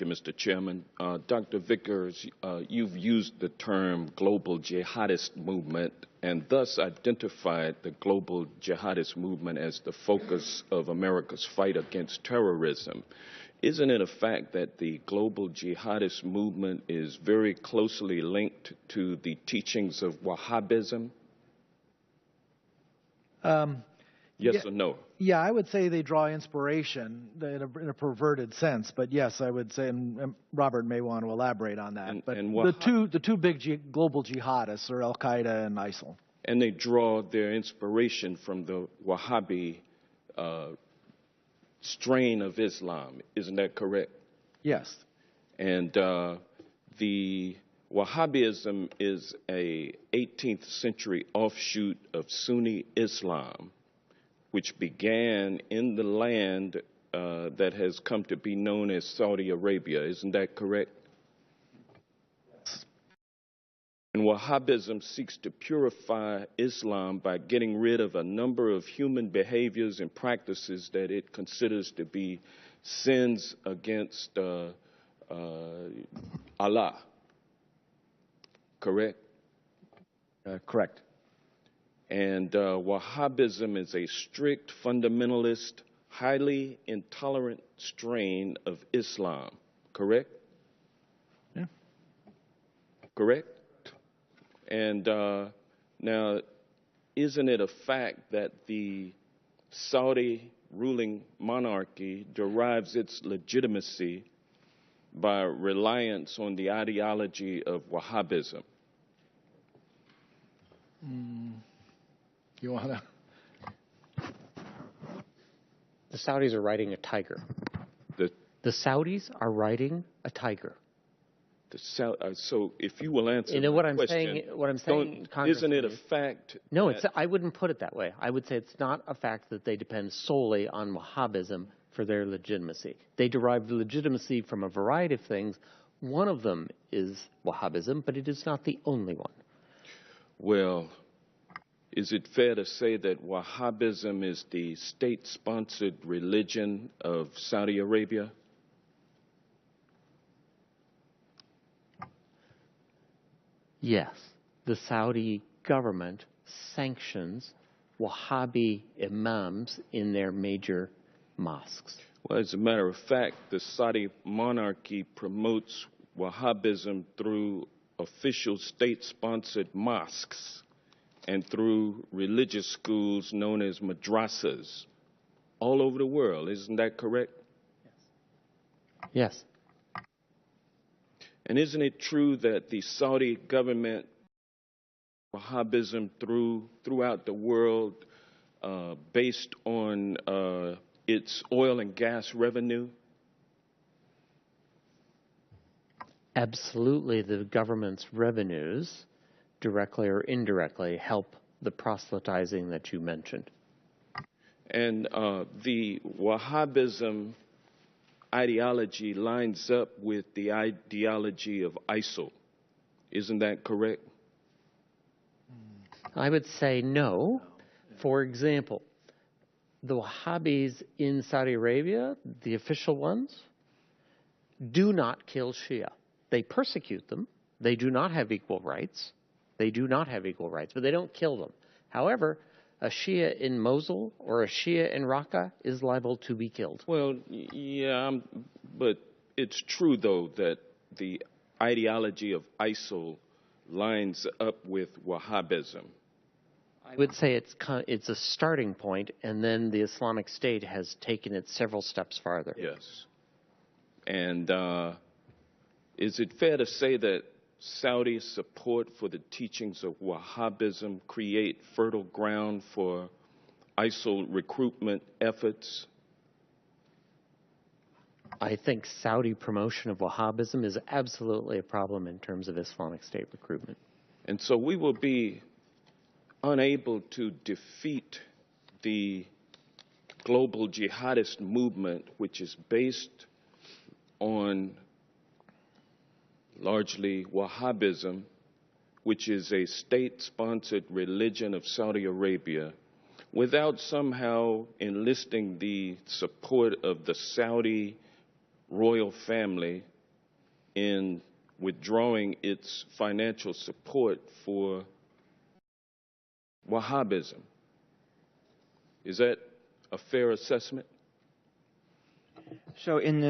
you, Mr. Chairman. Dr. Vickers, you've used the term global jihadist movement and thus identified the global jihadist movement as the focus of America's fight against terrorism. Isn't it a fact that the global jihadist movement is very closely linked to the teachings of Wahhabism? Yes or no? Yeah, I would say they draw inspiration in a perverted sense, but yes, I would say, and Robert may want to elaborate on that. The two big global jihadists are Al Qaeda and ISIL. And they draw their inspiration from the Wahhabi strain of Islam, isn't that correct? Yes. And the Wahhabism is a 18th century offshoot of Sunni Islam, which began in the land that has come to be known as Saudi Arabia. Isn't that correct? Yes. And Wahhabism seeks to purify Islam by getting rid of a number of human behaviors and practices that it considers to be sins against Allah. Correct? Correct. And Wahhabism is a strict, fundamentalist, highly intolerant strain of Islam. Correct? Yeah. Correct? And now, isn't it a fact that the Saudi ruling monarchy derives its legitimacy by reliance on the ideology of Wahhabism? You want to? The Saudis are riding a tiger. The Saudis are riding a tiger. So if you will answer what my I'm question, saying, isn't it a fact? No, I wouldn't put it that way. I would say it's not a fact that they depend solely on Wahhabism for their legitimacy. They derive legitimacy from a variety of things. One of them is Wahhabism, but it is not the only one. Well, is it fair to say that Wahhabism is the state-sponsored religion of Saudi Arabia? Yes, the Saudi government sanctions Wahhabi imams in their major mosques. Well, as a matter of fact, the Saudi monarchy promotes Wahhabism through official state-sponsored mosques and through religious schools known as madrasas all over the world. Isn't that correct? Yes. And isn't it true that the Saudi government, Wahhabism throughout the world, based on its oil and gas revenue? Absolutely, the government's revenues, directly or indirectly, help the proselytizing that you mentioned. And the Wahhabism ideology lines up with the ideology of ISIL. Isn't that correct? I would say no. For example, the Wahhabis in Saudi Arabia, the official ones, do not kill Shia. They persecute them. They do not have equal rights. They do not have equal rights, but they don't kill them. However, a Shia in Mosul or a Shia in Raqqa is liable to be killed. Well, yeah, but it's true, though, that the ideology of ISIL lines up with Wahhabism. I would say it's a starting point, and then the Islamic State has taken it several steps farther. Yes. And is it fair to say that Saudi support for the teachings of Wahhabism create fertile ground for ISIL recruitment efforts? I think Saudi promotion of Wahhabism is absolutely a problem in terms of Islamic State recruitment. And so we will be unable to defeat the global jihadist movement, which is based on largely Wahhabism, which is a state-sponsored religion of Saudi Arabia, without somehow enlisting the support of the Saudi royal family in withdrawing its financial support for Wahhabism. Is that a fair assessment? So in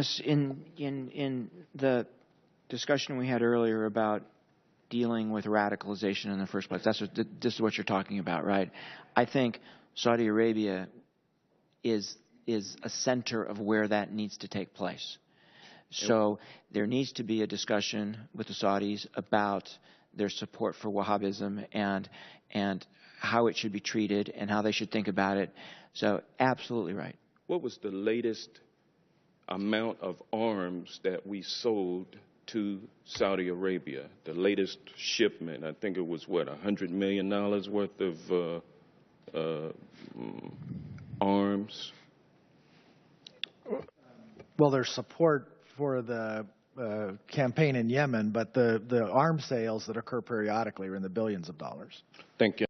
the discussion we had earlier about dealing with radicalization in the first place, this is what you're talking about, right? I think Saudi Arabia is a center of where that needs to take place. So there needs to be a discussion with the Saudis about their support for Wahhabism and how it should be treated and how they should think about it. So absolutely right. What was the latest amount of arms that we sold to Saudi Arabia? The latest shipment, I think it was, what, $100 million worth of arms? Well, there's support for the campaign in Yemen, but the arms sales that occur periodically are in the billions of dollars. Thank you.